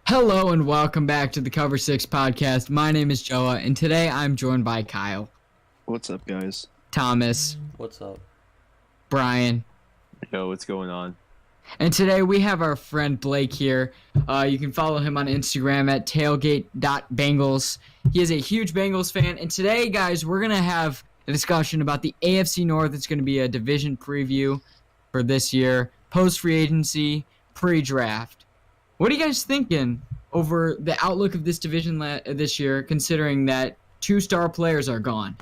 Hello and welcome back to the Cover 6 podcast. My name is Joa, and today I'm joined by Kyle, What's up, guys? Thomas, What's up? Brian, Yo, what's going on? and today we have our friend Blake here. You can follow him on Instagram at Tailgate.Bengals. He is a huge Bengals fan, and today, guys, we're going to have a discussion about the AFC North. It's going to be a division preview for this year, post-free agency, pre-draft. What are you guys thinking over the outlook of this division this year, considering that two star players are gone?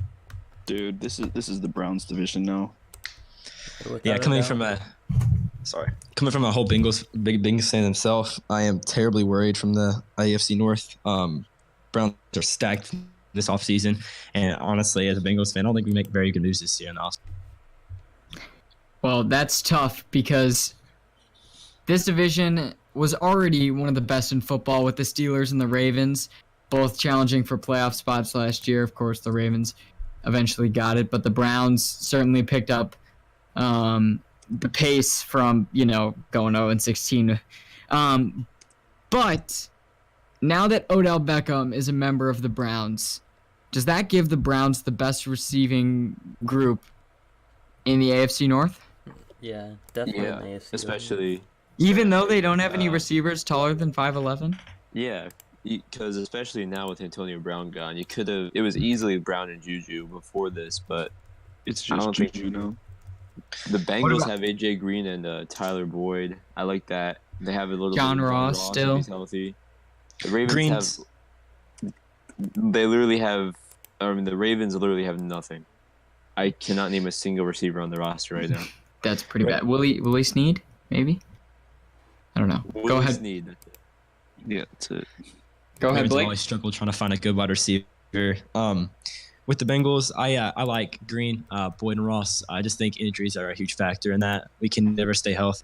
Dude, this is the Browns division now. Yeah, coming from a whole big Bengals fan himself, I am terribly worried from the AFC North. Browns are stacked this offseason, and honestly, as a Bengals fan, I don't think we make very good news this year. Well, that's tough because this division was already one of the best in football with the Steelers and the Ravens, both challenging for playoff spots last year. Of course, the Ravens eventually got it, but the Browns certainly picked up the pace from, going 0-16. But now that Odell Beckham is a member of the Browns, does that give the Browns the best receiving group in the AFC North? Yeah, definitely in the AFC. Especially... Even though they don't have any receivers taller than 5'11"? Yeah, because especially now with Antonio Brown gone, it was easily Brown and Juju before this, but It's just Juju now. The Bengals have A.J. Green and Tyler Boyd. I like that. They have a little John bit of Ross if still. he's healthy. The Ravens the Ravens literally have nothing. I cannot name a single receiver on the roster right now. That's pretty bad. Willie Snead, maybe? I don't know. Go ahead. Snead. Yeah, that's it. Go ahead, Ravens Blake. always struggle trying to find a good wide receiver. With the Bengals, I like Green, Boyd, and Ross. I just think injuries are a huge factor in that. We can never stay healthy.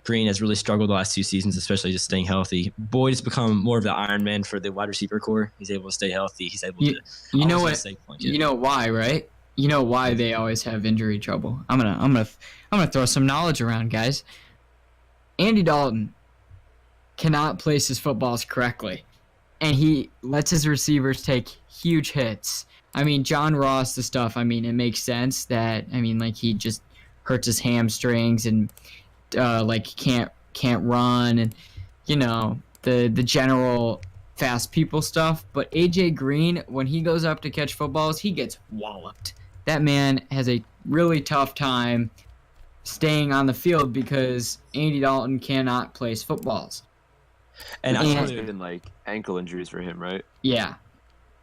Green has really struggled the last 2 seasons, especially just staying healthy. Boyd has become more of the Iron Man for the wide receiver core. He's able to stay healthy. He's able to. You know why, right? You know why they always have injury trouble. I'm gonna throw some knowledge around, guys. Andy Dalton cannot place his footballs correctly, and he lets his receivers take huge hits. I mean, John Ross, the stuff. I mean, it makes sense that he just hurts his hamstrings and can't run, and the general fast people stuff. But AJ Green, when he goes up to catch footballs, he gets walloped. That man has a really tough time staying on the field because Andy Dalton cannot place footballs. And It's been like ankle injuries for him, right? Yeah.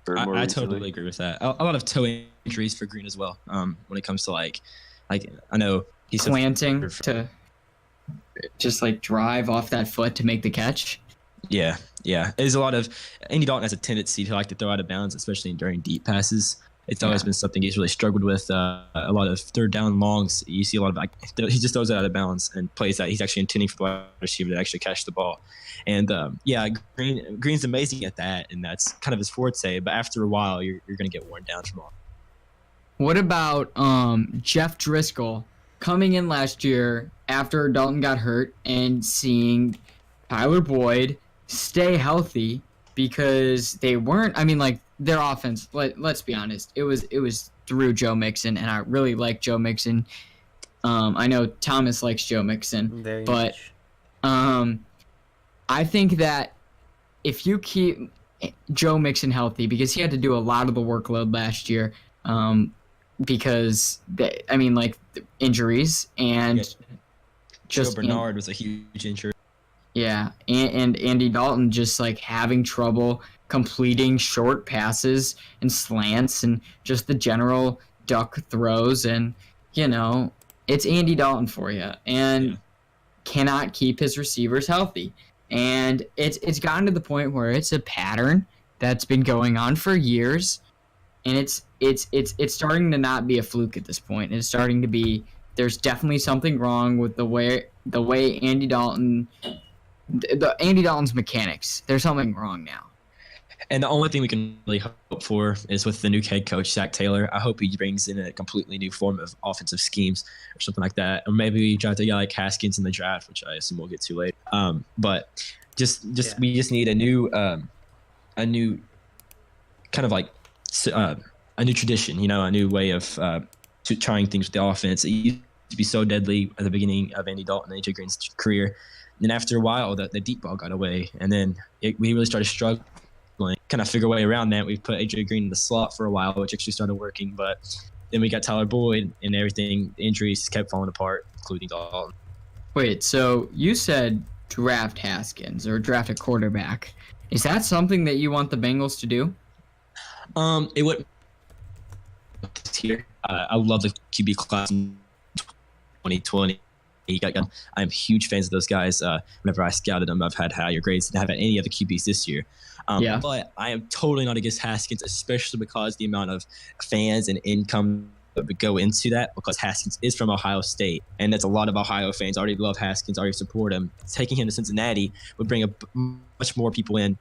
I totally agree with that. A lot of toe injuries for Green as well. When it comes to like I know he's planting to just drive off that foot to make the catch. Yeah. There's a lot of Andy Dalton has a tendency to like to throw out of bounds, especially during deep passes. It's always been something he's really struggled with. A lot of third down longs. You see a lot of he just throws it out of bounds and plays that he's actually intending for the wide receiver to actually catch the ball. And Green's amazing at that, and that's kind of his forte. But after a while, you're going to get worn down from all. What about Jeff Driscoll coming in last year after Dalton got hurt and seeing Tyler Boyd stay healthy because they weren't. Their offense. Let's be honest. It was through Joe Mixon, and I really like Joe Mixon. I know Thomas likes Joe Mixon, but I think that if you keep Joe Mixon healthy, because he had to do a lot of the workload last year, because injuries and Joe Bernard was a huge injury. Yeah, and Andy Dalton just having trouble completing short passes and slants and just the general duck throws, and it's Andy Dalton for you, and cannot keep his receivers healthy. And it's gotten to the point where it's a pattern that's been going on for years, and it's starting to not be a fluke at this point. It's starting to be, there's definitely something wrong with the way Andy Dalton's mechanics. There's something wrong now. And the only thing we can really hope for is with the new head coach, Zach Taylor. I hope he brings in a completely new form of offensive schemes or something like that. Or maybe we draft a guy like Haskins in the draft, which I assume we'll get to later. But we just need a new kind of like a new tradition, a new way of trying things with the offense. It used to be so deadly at the beginning of Andy Dalton and AJ Green's career. And then after a while, the deep ball got away, and then we really started struggling. Kind of figure a way around that. We put AJ Green in the slot for a while, which actually started working, but then we got Tyler Boyd and everything. The injuries kept falling apart, including Dalton. Wait, so you said draft Haskins or draft a quarterback. Is that something that you want the Bengals to do? It would here. I love the QB class in 2020. I'm huge fans of those guys. Whenever I scouted them, I've had higher grades than I've had any other QBs this year. But I am totally not against Haskins, especially because the amount of fans and income that would go into that, because Haskins is from Ohio State, and that's a lot of Ohio fans already love Haskins, already support him. Taking him to Cincinnati would bring much more people in,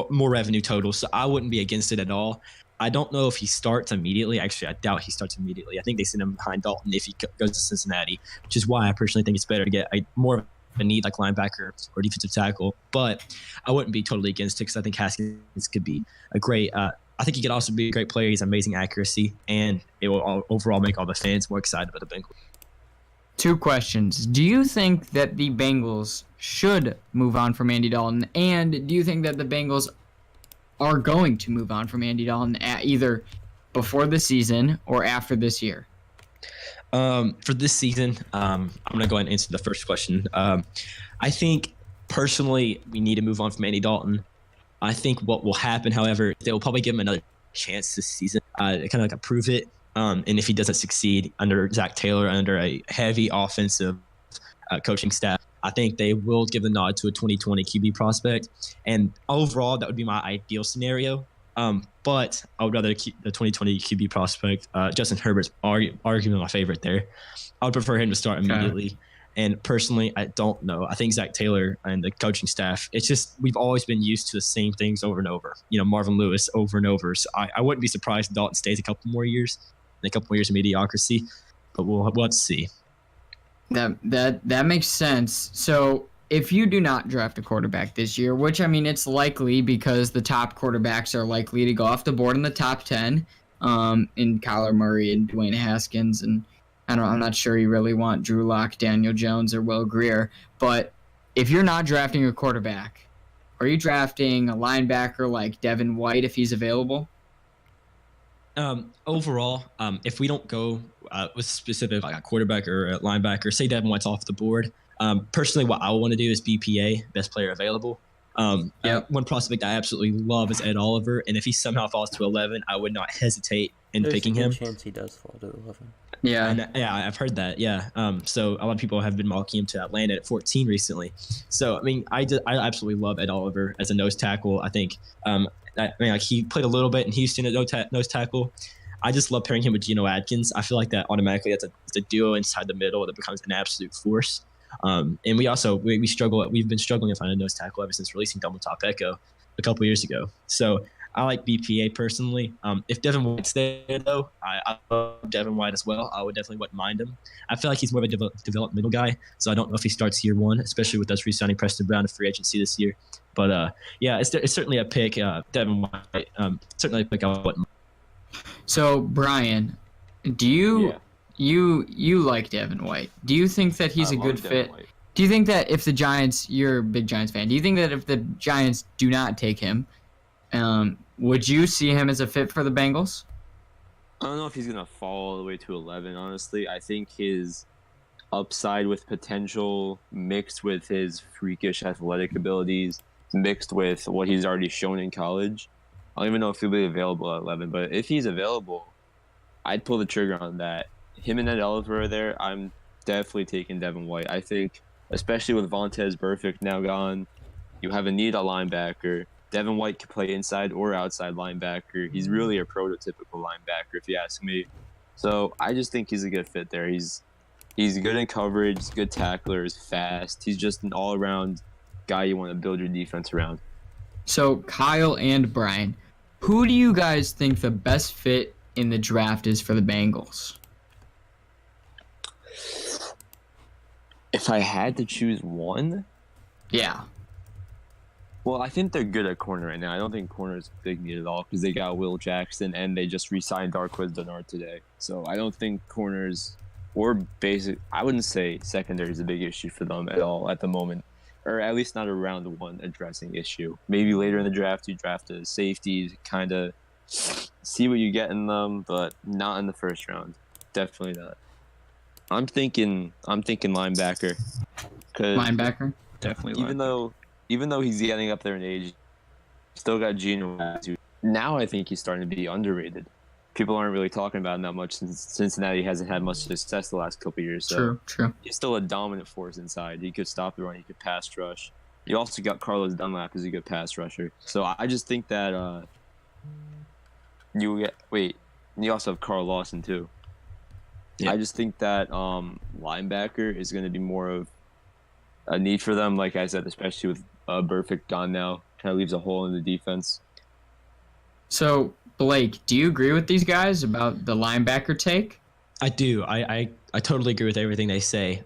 more revenue total. So I wouldn't be against it at all. I don't know if he starts immediately. Actually, I doubt he starts immediately. I think they send him behind Dalton if he goes to Cincinnati, which is why I personally think it's better to get more of a need like linebacker or defensive tackle. But I wouldn't be totally against it because I think Haskins could be a great I think he could also be a great player. He's amazing accuracy, and it will overall make all the fans more excited about the Bengals. 2 questions. Do you think that the Bengals should move on from Andy Dalton? And do you think that the Bengals are going to move on from Andy Dalton either before the season or after this year? For this season, I'm going to go ahead and answer the first question. I think, personally, we need to move on from Andy Dalton. I think what will happen, however, they will probably give him another chance this season, kind of like approve it. And if he doesn't succeed under Zach Taylor, under a heavy offensive coaching staff, I think they will give the nod to a 2020 QB prospect. And overall, that would be my ideal scenario. But I would rather keep the 2020 QB prospect. Justin Herbert's arguably my favorite there. I would prefer him to start immediately. And personally, I don't know. I think Zach Taylor and the coaching staff, it's just we've always been used to the same things over and over. Marvin Lewis over and over. So I wouldn't be surprised if Dalton stays a couple more years, and a couple more years of mediocrity. But we'll have to see. That makes sense. So if you do not draft a quarterback this year, which, I mean, it's likely because the top quarterbacks are likely to go off the board in the top 10, in Kyler Murray and Dwayne Haskins, and I'm not sure you really want Drew Lock, Daniel Jones, or Will Grier. But if you're not drafting a quarterback, are you drafting a linebacker like Devin White if he's available? Overall, if we don't go with specific like a quarterback or a linebacker, say Devin White's off the board. Personally, what I want to do is BPA, best player available. One prospect I absolutely love is Ed Oliver, and if he somehow falls to 11, I would not hesitate in picking him. There's a good chance he does fall to 11. Yeah, I've heard that. Yeah, so a lot of people have been mocking him to Atlanta at 14 recently. So I mean, I absolutely love Ed Oliver as a nose tackle. I think, he played a little bit in Houston at nose tackle. I just love pairing him with Geno Atkins. I feel like that automatically it's a duo inside the middle that becomes an absolute force. And we also we struggle. We've been struggling to find a nose tackle ever since releasing Double Top Echo a couple years ago. So I like BPA personally. If Devin White's there though, I love Devin White as well. I would definitely wouldn't mind him. I feel like he's more of a developmental guy, so I don't know if he starts year one, especially with us re-signing Preston Brown to free agency this year. But it's certainly a pick. Devin White, certainly a pick I wouldn't mind. So Brian, do you? Yeah. You like Devin White. Do you think that he's a good fit? White. Do you think that if the Giants, you're a big Giants fan, do you think that if the Giants do not take him, would you see him as a fit for the Bengals? I don't know if he's going to fall all the way to 11, honestly. I think his upside with potential mixed with his freakish athletic abilities, mixed with what he's already shown in college, I don't even know if he'll be available at 11, but if he's available, I'd pull the trigger on that. Him and Ed Oliver are there. I'm definitely taking Devin White. I think, especially with Vontaze Burfict now gone, you have a need a linebacker. Devin White can play inside or outside linebacker. He's really a prototypical linebacker, if you ask me. So I just think he's a good fit there. He's good in coverage, he's a good tackler, he's fast. He's just an all-around guy you want to build your defense around. So Kyle and Brian, who do you guys think the best fit in the draft is for the Bengals? If I had to choose one, Yeah. well, I think they're good at corner right now. I don't think corner is a big need at all because they got Will Jackson and they just re-signed Darqueze Dennard today. So I don't think corners or basic. I wouldn't say secondary is a big issue for them at all at the moment, or at least not a round one addressing issue. Maybe later in the draft you draft a safety to kind of see what you get in them, but not in the first round. Definitely not. I'm thinking linebacker. Linebacker? Definitely. Even though he's getting up there in age, still got Geno attitude. Now I think he's starting to be underrated. People aren't really talking about him that much since Cincinnati hasn't had much success the last couple of years. So True. he's still a dominant force inside. He could stop the run. He could pass rush. You also got Carlos Dunlap as a good pass rusher. So I just think that you also have Carl Lawson too. Yeah. I just think that linebacker is going to be more of a need for them. Like I said, especially with Burfict gone now, kind of leaves a hole in the defense. So, Blake, do you agree with these guys about the linebacker take? I do. I totally agree with everything they say.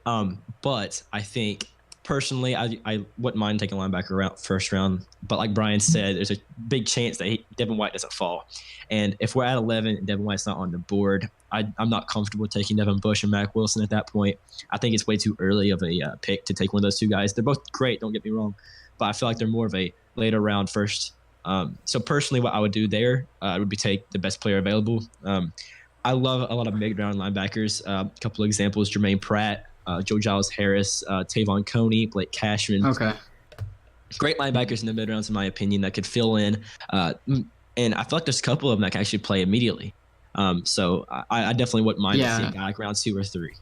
But I think personally, I wouldn't mind taking a linebacker first round. But like Brian said, there's a big chance that Devin White doesn't fall. And if we're at 11 and Devin White's not on the board, I'm not comfortable taking Devin Bush and Mac Wilson at that point. I think it's way too early of a pick to take one of those two guys. They're both great, don't get me wrong. But I feel like they're more of a later round first. So personally, what I would do there would be take the best player available. I love a lot of mid-round linebackers. A couple of examples, Jermaine Pratt, Joe Giles Harris, Tavon Coney, Blake Cashman. Okay. Great linebackers in the mid-rounds, in my opinion, that could fill in. And I feel like there's a couple of them that can actually play immediately. So I definitely wouldn't mind seeing a guy like round 2 or 3.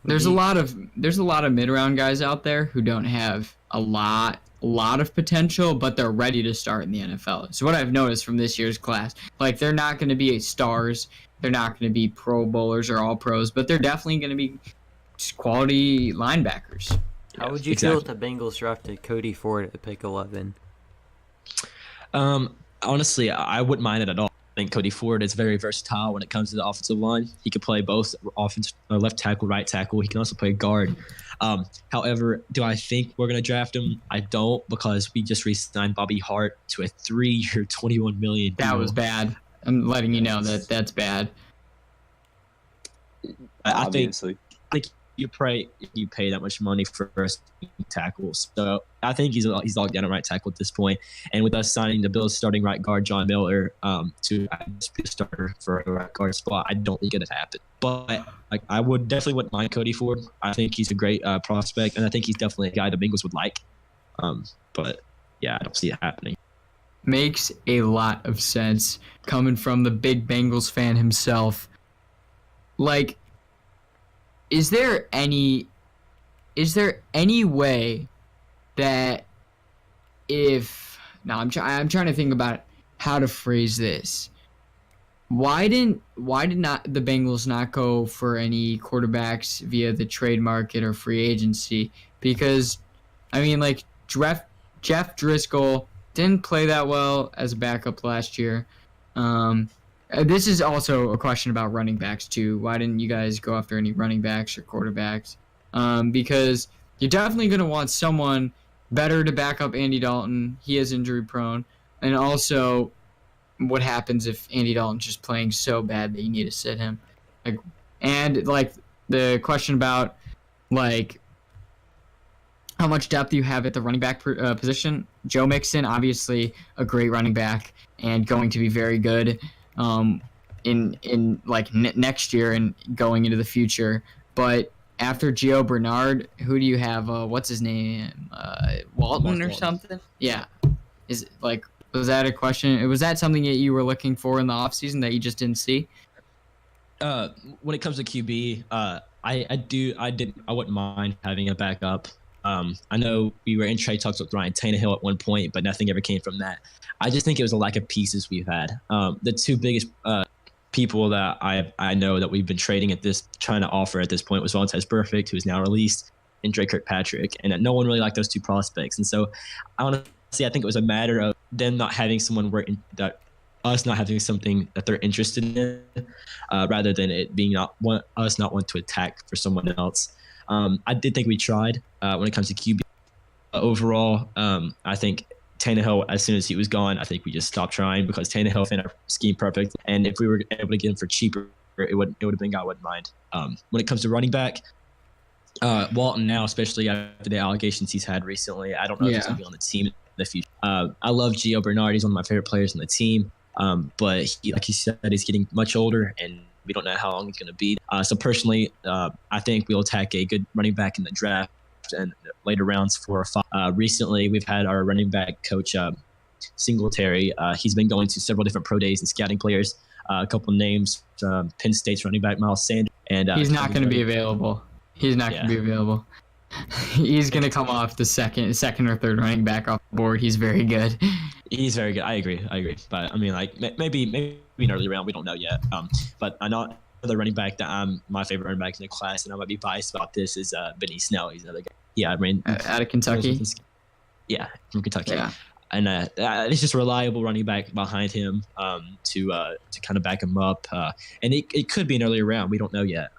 There's a lot of mid-round guys out there who don't have a lot of potential, but they're ready to start in the NFL. So what I've noticed from this year's class, like they're not going to be stars, they're not going to be Pro Bowlers or All Pros, but they're definitely going to be quality linebackers. How would you feel if the Bengals drafted Cody Ford at pick 11? Honestly, I wouldn't mind it at all. I think Cody Ford is very versatile when it comes to the offensive line. He can play both left tackle, right tackle. He can also play guard. However, do I think we're going to draft him? I don't, because we just re-signed Bobby Hart to a 3-year, $21 million deal. That was bad. I'm letting you know that's bad. I think you pay that much money for first tackles. So I think he's locked down at right tackle at this point. And with us signing the Bills starting right guard John Miller to be a starter for a right guard spot, I don't think it'll happen. But I wouldn't mind Cody Ford. I think he's a great prospect, and I think he's definitely a guy the Bengals would like. But yeah, I don't see it happening. Makes a lot of sense coming from the big Bengals fan himself. Like, is there any way that I'm trying to think about how to phrase this. Why did not the Bengals not go for any quarterbacks via the trade market or free agency? Because I mean, like Jeff Driscoll didn't play that well as a backup last year. This is also a question about running backs too. Why didn't you guys go after any running backs or quarterbacks? Because you're definitely going to want someone better to back up Andy Dalton. He is injury prone. And also, what happens if Andy Dalton's just playing so bad that you need to sit him? And the question about how much depth you have at the running back position. Joe Mixon, obviously a great running back and going to be very good in next year and going into the future. But after Gio Bernard, who do you have? What's his name? Walton or something? Yeah. Was that a question? Was that something that you were looking for in the offseason that you just didn't see? When it comes to QB, I wouldn't mind having a backup. I know we were in trade talks with Ryan Tannehill at one point, but nothing ever came from that. I just think it was a lack of pieces we've had. The two biggest people that I know that we've been trying to offer at this point was Vontaze Burfict, who is now released, and Drake Kirkpatrick, and no one really liked those two prospects. And so I honestly I think it was a matter of them not having someone us not having something that they're interested in, rather than it being us not want to attack for someone else. I did think we tried when it comes to QB. Overall, I think Tannehill, as soon as he was gone, I think we just stopped trying because Tannehill fit our scheme perfect. And if we were able to get him for cheaper, it would have been I wouldn't mind. When it comes to running back, Walton now, especially after the allegations he's had recently, I don't know if he's going to be on the team in the future. I love Gio Bernard. He's one of my favorite players on the team. But like you said, he's getting much older, and we don't know how long he's going to be. So personally, I think we'll attack a good running back in the draft and later rounds 4 or 5. Recently, we've had our running back coach, Singletary. He's been going to several different pro days and scouting players. A couple names, Penn State's running back Miles Sanders. And he's not going to be available. He's not going to be available. He's going to come off the second or third running back off the board. He's very good. He's very good. I agree. But I mean, like maybe in early round, we don't know yet. But I know the running back that my favorite running back in the class, and I might be biased about this, is Benny Snell. He's another guy. Yeah, I mean, out of Kentucky. Yeah, from Kentucky. Yeah. And it's just a reliable running back behind him to kind of back him up. And it could be an earlier round. We don't know yet.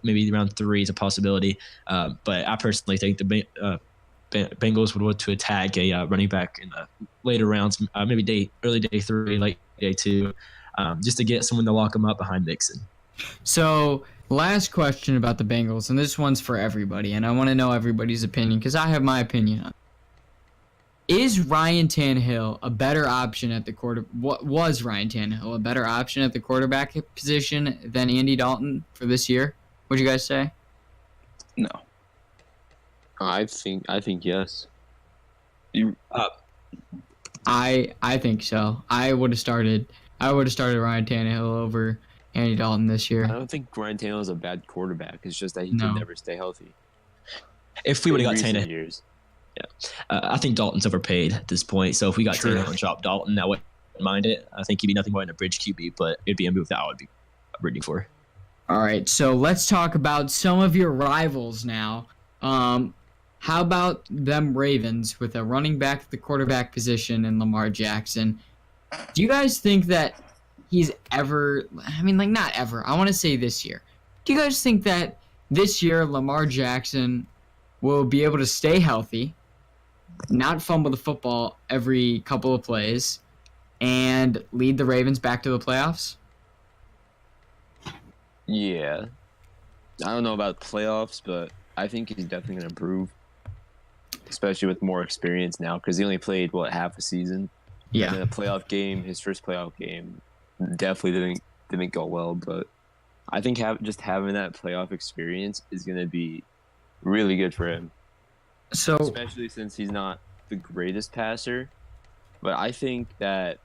Maybe round 3 is a possibility. But I personally think the Bengals would want to attack a running back in the later rounds, maybe early day 3, late day 2, just to get someone to lock him up behind Mixon. So last question about the Bengals, and this one's for everybody, and I want to know everybody's opinion because I have my opinion on it. Is Ryan Tannehill a better option at the was Ryan Tannehill a better option at the quarterback position than Andy Dalton for this year? What'd you guys say? No. I think yes. I think so. I would have started Ryan Tannehill over Andy Dalton this year. I don't think Ryan Tannehill is a bad quarterback. It's just that he can never stay healthy. If we would have got Tannehill, years. I think Dalton's overpaid at this point. So if we got Tannehill and dropped Dalton, I wouldn't mind it. I think he'd be nothing more than a bridge QB, but it'd be a move that I would be rooting for. All right, so let's talk about some of your rivals now. How about them Ravens with a running back at the quarterback position and Lamar Jackson? Do you guys think that he's ever – I mean, like, not ever. I want to say this year. Do you guys think that this year Lamar Jackson will be able to stay healthy, not fumble the football every couple of plays, and lead the Ravens back to the playoffs? Yeah. I don't know about playoffs, but I think he's definitely going to improve, especially with more experience now because he only played, half a season? Yeah. And in a playoff game, his first playoff game, definitely didn't go well, but I think just having that playoff experience is going to be really good for him. So, especially since he's not the greatest passer, but I think that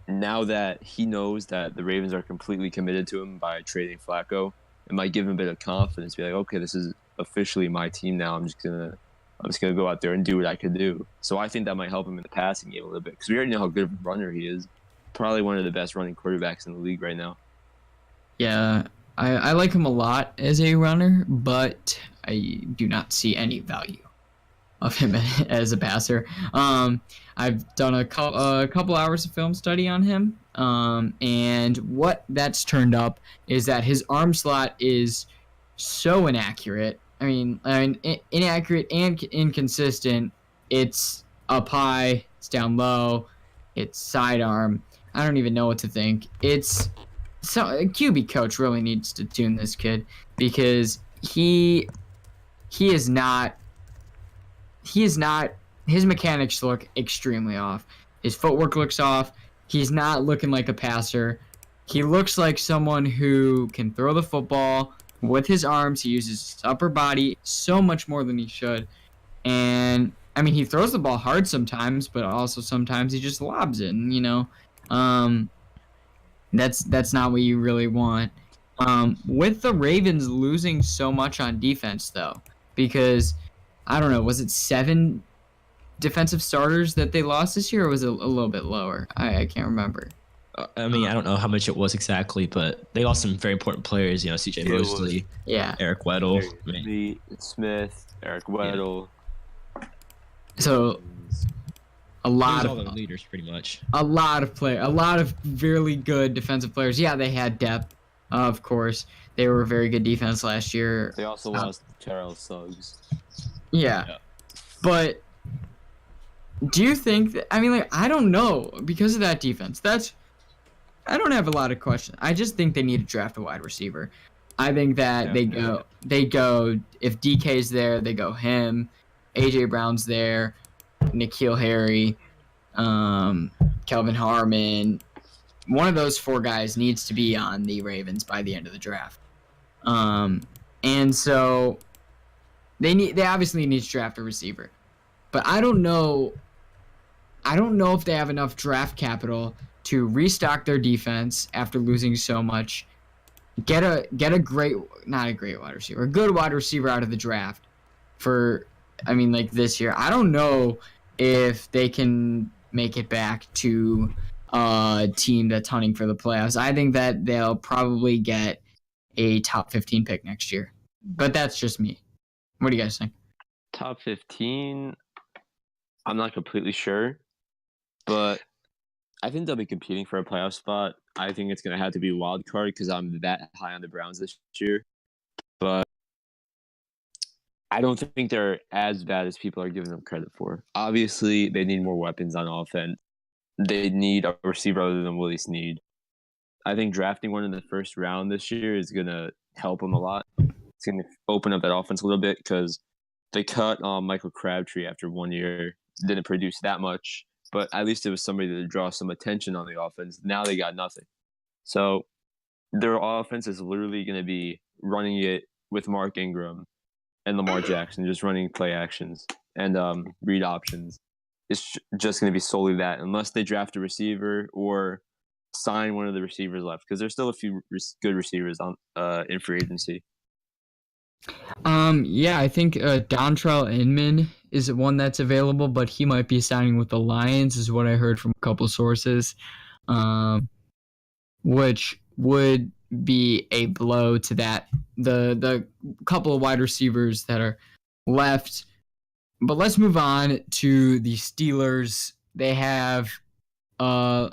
now that he knows that the Ravens are completely committed to him by trading Flacco, it might give him a bit of confidence. Be like, okay, this is officially my team now. I'm just gonna go out there and do what I could do. So I think that might help him in the passing game a little bit because we already know how good of a runner he is. Probably one of the best running quarterbacks in the league right now. Yeah, I like him a lot as a runner, but I do not see any value of him as a passer. I've done a couple hours of film study on him, and what that's turned up is that his arm slot is so inaccurate. I mean, inaccurate and inconsistent. It's up high, it's down low, it's sidearm. I don't even know what to think. A QB coach really needs to tune this kid because he is not. His mechanics look extremely off. His footwork looks off. He's not looking like a passer. He looks like someone who can throw the football with his arms. He uses his upper body so much more than he should. And, I mean, he throws the ball hard sometimes, but also sometimes he just lobs it. And, that's not what you really want. With the Ravens losing so much on defense, though, because – I don't know, was it 7 defensive starters that they lost this year, or was it a little bit lower? I can't remember. I mean, I don't know how much it was exactly, but they lost some very important players, C.J. Mosley, Eric Weddle. Smith, Eric Weddle. So a lot all of their leaders pretty much. a lot of really good defensive players. Yeah, they had depth, of course. They were a very good defense last year. They also lost Charles Suggs. Yeah. But do you think that, I mean, like, I don't know, because of that defense. I don't have a lot of questions. I just think they need to draft a wide receiver. I think that they go if DK's there, they go him, AJ Brown's there, N'Keal Harry, Kelvin Harmon. One of those 4 guys needs to be on the Ravens by the end of the draft. And so they obviously need to draft a receiver. But I don't know if they have enough draft capital to restock their defense after losing so much. Get a not a great wide receiver, a good wide receiver out of the draft this year. I don't know if they can make it back to a team that's hunting for the playoffs. I think that they'll probably get a top 15 pick next year. But that's just me. What do you guys think? Top 15, I'm not completely sure, but I think they'll be competing for a playoff spot. I think it's going to have to be a wild card because I'm that high on the Browns this year. But I don't think they're as bad as people are giving them credit for. Obviously, they need more weapons on offense. They need a receiver other than Willie Snead. I think drafting one in the first round this year is going to help them a lot. It's going to open up that offense a little bit because they cut Michael Crabtree after 1 year. Didn't produce that much, but at least it was somebody to draw some attention on the offense. Now they got nothing. So their offense is literally going to be running it with Mark Ingram and Lamar Jackson, just running play actions and read options. It's just going to be solely that, unless they draft a receiver or sign one of the receivers left, because there's still a few good receivers on in free agency. Yeah, I think Dontrell Inman is one that's available, but he might be signing with the Lions, is what I heard from a couple sources, which would be a blow to the couple of wide receivers that are left. But let's move on to the Steelers. They have a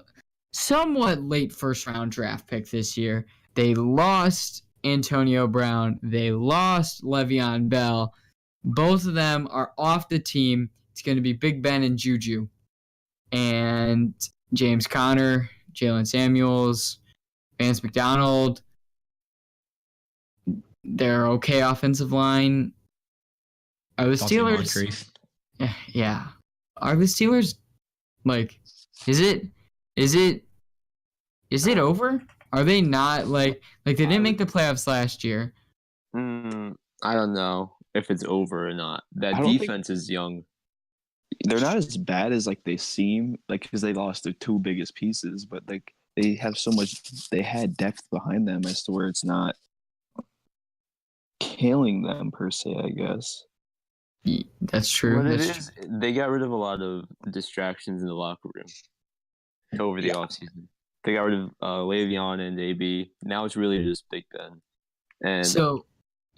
somewhat late first-round draft pick this year. They lost Antonio Brown. They lost Le'Veon Bell. Both of them are off the team. It's going to be Big Ben and Juju. And James Conner, Jalen Samuels, Vance McDonald. They're okay offensive line. Are the Steelers... Yeah. Are the Steelers, like, is it over? Are they not, like they didn't make the playoffs last year? I don't know if it's over or not. That defense is young. They're not as bad as like they seem, like, because they lost their 2 biggest pieces, but like they have so much. They had depth behind them as to where it's not killing them per se, I guess. That's true. They got rid of a lot of distractions in the locker room over the offseason. They got rid of Le'Veon and AB. Now it's really just Big Ben. And if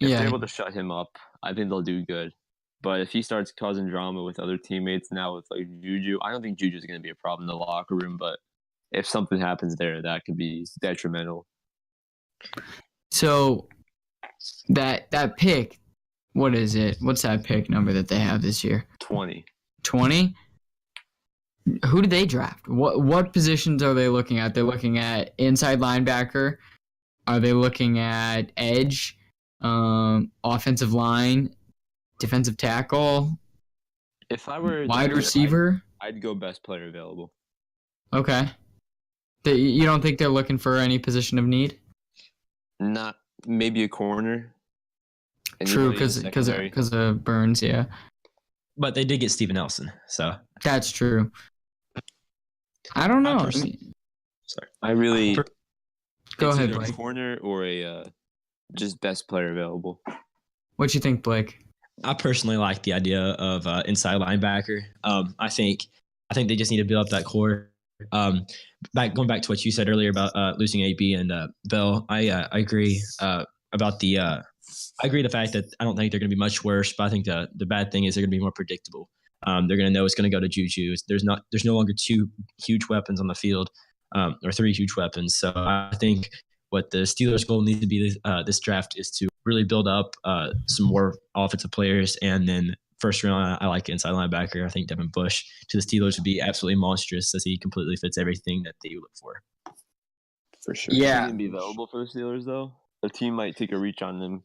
they're able to shut him up, I think they'll do good. But if he starts causing drama with other teammates now with like Juju, I don't think Juju's going to be a problem in the locker room. But if something happens there, that could be detrimental. So that pick, what is it? What's that pick number that they have this year? 20. 20? Who did they draft? What positions are they looking at? They're looking at inside linebacker. Are they looking at edge, offensive line, defensive tackle? If I were wide receiver, I'd go best player available. Okay. You don't think they're looking for any position of need? Not maybe a corner. True, because of Burns, yeah. But they did get Steven Nelson, so that's true. I don't know. Go ahead, Blake. A corner or a just best player available. What you think, Blake? I personally like the idea of inside linebacker. I think they just need to build up that core. Going back to what you said earlier about losing AB and Bell, I agree about the. I agree the fact that I don't think they're going to be much worse, but I think the bad thing is they're going to be more predictable. They're going to know it's going to go to Juju. There's no longer two huge weapons on the field, or three huge weapons. So I think what the Steelers' goal needs to be this draft is to really build up some more offensive players, and then first round, I like inside linebacker. I think Devin Bush to the Steelers would be absolutely monstrous, as he completely fits everything that they look for. For sure. Is he Yeah. going to be available for the Steelers, though? A team might take a reach on him.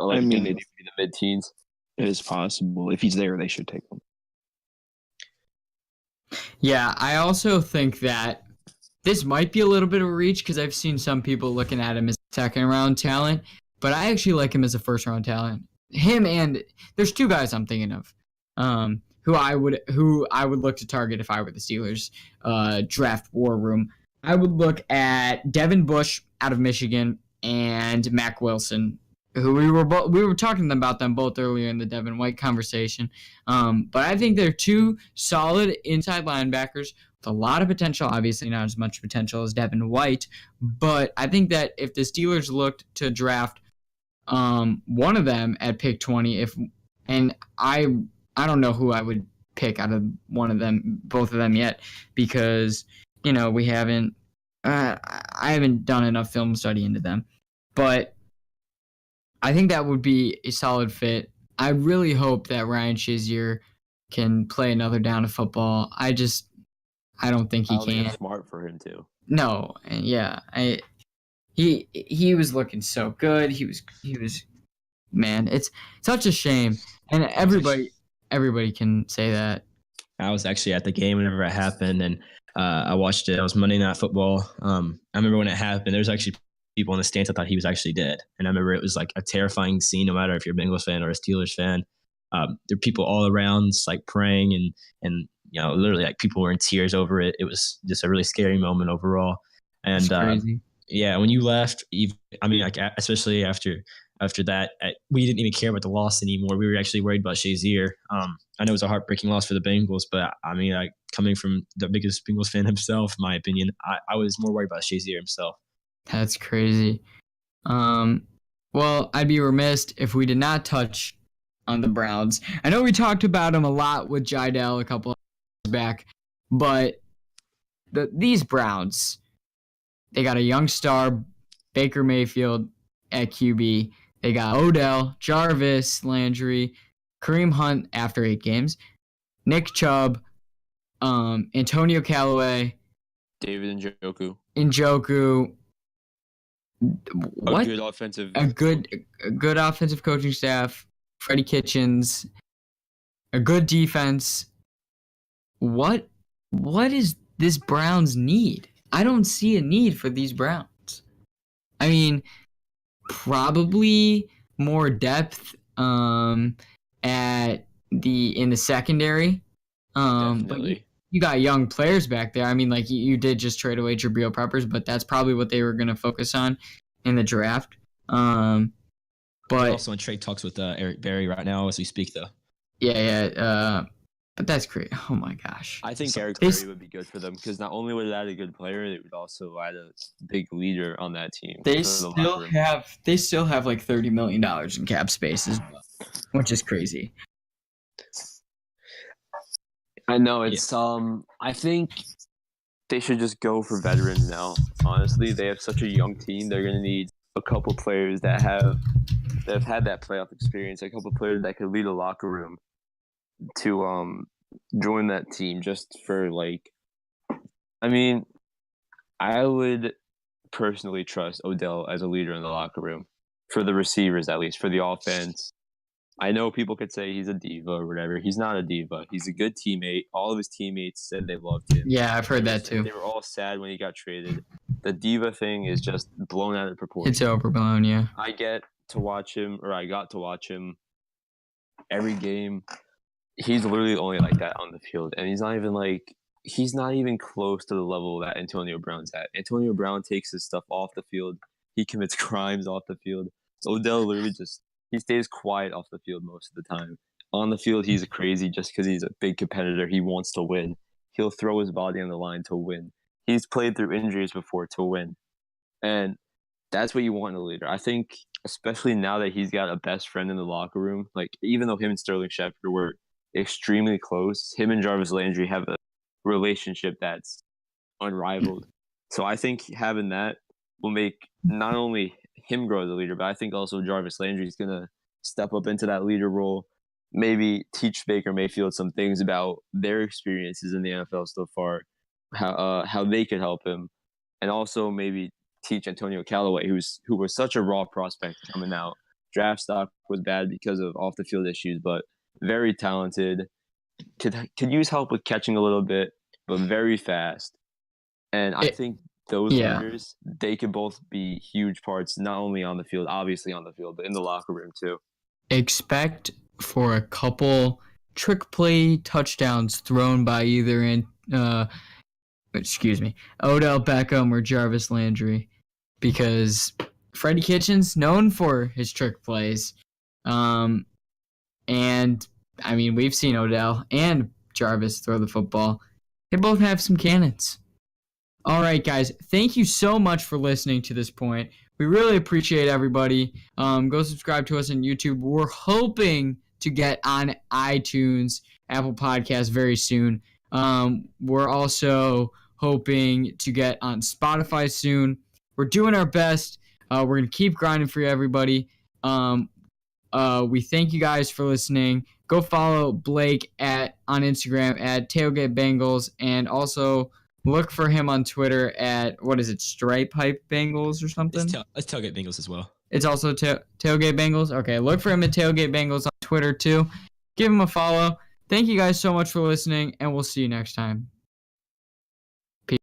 I mean, maybe the mid-teens. It is possible. If he's there, they should take him. Yeah, I also think that this might be a little bit of a reach because I've seen some people looking at him as second-round talent, but I actually like him as a first-round talent. Him and there's two guys I'm thinking of, who I would look to target if I were the Steelers draft war room. I would look at Devin Bush out of Michigan and Mac Wilson, who we were talking about them both earlier in the Devin White conversation. But I think they're two solid inside linebackers with a lot of potential. Obviously, not as much potential as Devin White, but I think that if the Steelers looked to draft one of them at pick 20, I don't know who I would pick out of both of them yet, because we haven't. I haven't done enough film study into them, but I think that would be a solid fit. I really hope that Ryan Shazier can play another down of football. I don't think he can. It's smart for him to. No, and yeah, he was looking so good. He was man. It's such a shame, and everybody can say that. I was actually at the game whenever it happened, and I watched it. It was Monday Night Football. I remember when it happened, there was actually people in the stands that thought he was actually dead. And I remember it was like a terrifying scene, no matter if you're a Bengals fan or a Steelers fan. There were people all around just like praying and literally like people were in tears over it. It was just a really scary moment overall. And crazy. Yeah, when you left, especially after that, we didn't even care about the loss anymore. We were actually worried about Shazier. I know it was a heartbreaking loss for the Bengals, but coming from the biggest Bengals fan himself, in my opinion, I was more worried about Shazier himself. That's crazy. Well, I'd be remiss if we did not touch on the Browns. I know we talked about them a lot with Jidell a couple of years back, but these Browns, they got a young star, Baker Mayfield at QB. They got Odell, Jarvis Landry, Kareem Hunt after 8 games, Nick Chubb, Antonio Callaway, David Njoku. What? A good offensive coaching staff. Freddie Kitchens. A good defense. What is this Browns need? I don't see a need for these Browns. I mean, probably more depth in the secondary. Definitely. But you got young players back there. I mean, like you did just trade away Jabril Peppers, but that's probably what they were going to focus on in the draft. But But also in trade talks with Eric Berry right now as we speak, though. yeah. But that's great. Oh my gosh. I think Eric Berry would be good for them because not only would it add a good player, it would also add a big leader on that team. They still have like $30 million in cap space as well, which is crazy. I know it's I think they should just go for veterans now. Honestly, they have such a young team. They're gonna need a couple players that have had that playoff experience, a couple players that could lead a locker room to join that team just for I would personally trust Odell as a leader in the locker room for the receivers, at least for the offense. I know people could say he's a diva or whatever. He's not a diva. He's a good teammate. All of his teammates said they loved him. Yeah, I've heard that too. They were all sad when he got traded. The diva thing is just blown out of proportion. It's overblown, yeah. I got to watch him every game. He's literally only like that on the field, and he's not even close to the level that Antonio Brown's at. Antonio Brown takes his stuff off the field. He commits crimes off the field. Odell literally he stays quiet off the field most of the time. On the field, he's crazy just because he's a big competitor. He wants to win. He'll throw his body on the line to win. He's played through injuries before to win. And that's what you want in a leader. I think, especially now that he's got a best friend in the locker room, like even though him and Sterling Shepard were extremely close. Him and Jarvis Landry have a relationship that's unrivaled. So I think having that will make not only him grow as a leader, but I think also Jarvis Landry is going to step up into that leader role, maybe teach Baker Mayfield some things about their experiences in the NFL so far, how they could help him, and also maybe teach Antonio Callaway, who was such a raw prospect coming out. Draft stock was bad because of off the field issues, but very talented. Could use help with catching a little bit, but very fast. And I think those leaders, they could both be huge parts, not only on the field, obviously on the field, but in the locker room too. Expect for a couple trick play touchdowns thrown by either Odell Beckham or Jarvis Landry, because Freddie Kitchens known for his trick plays. And I mean, we've seen Odell and Jarvis throw the football. They both have some cannons. All right, guys, thank you so much for listening to this point. We really appreciate everybody. Go subscribe to us on YouTube. We're hoping to get on iTunes, Apple Podcasts very soon. We're also hoping to get on Spotify soon. We're doing our best. We're going to keep grinding for everybody. We thank you guys for listening. Go follow Blake on Instagram at Tailgate.Bengals, and also look for him on Twitter at, Stripe Hype Bengals or something? It's Tailgate Bengals as well. It's also Tailgate Bengals? Okay, look for him at Tailgate Bengals on Twitter too. Give him a follow. Thank you guys so much for listening, and we'll see you next time.